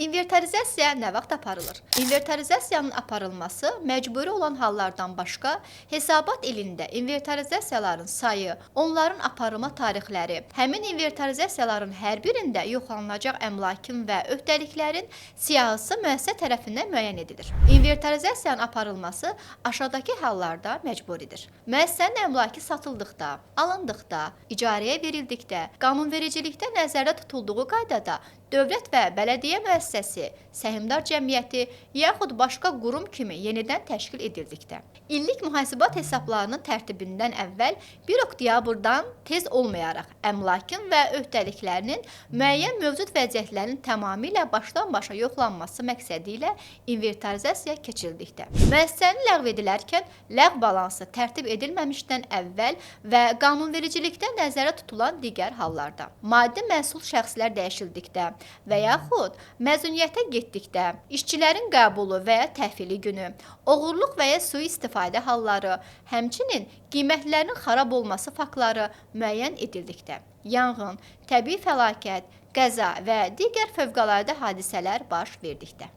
İnventarizasiya nə vaxt aparılır? İnventarizasiyanın aparılması məcburi olan hallardan başqa, hesabat ilində inventarizasiyaların sayı, onların aparılma tarixləri, həmin inventarizasiyaların hər birində yoxlanılacaq əmlakın və öhdəliklərin siyahısı müəssisə tərəfindən müəyyən edilir. İnventarizasiyanın aparılması aşağıdakı hallarda məcburidir. Müəssisənin əmlakı satıldıqda, alındıqda, icarəyə verildikdə, qanunvericilikdə nəzərdə tutulduğu qaydada dövlət və bələdiyyə müəssisəsi, səhmdar cəmiyyəti yaxud başqa qurum kimi yenidən təşkil edildikdə. İllik mühasibat hesablarının tərtibindən əvvəl 1 oktyabrdan tez olmayaraq əmlakın və öhdəliklərinin müəyyən mövcud vəziyyətlərin tamamilə başdan-başa yoxlanması məqsədi ilə inventarizasiya keçirildikdə. Müəssisənin ləğv edilərkən ləğv balansı tərtib edilməmişdən əvvəl və qanunvericilikdə nəzərdə tutulan digər hallarda. Maddi məsul şəxslər dəyişildikdə və yaxud məzuniyyətə getdikdə, işçilərin qəbulu və ya təhvili günü, oğurluq və ya sui-istifadə halları, həmçinin qiymətlərin xarab olması faktları müəyyən edildikdə, yanğın, təbii fəlakət, qəza və digər fövqəladə hadisələr baş verdikdə.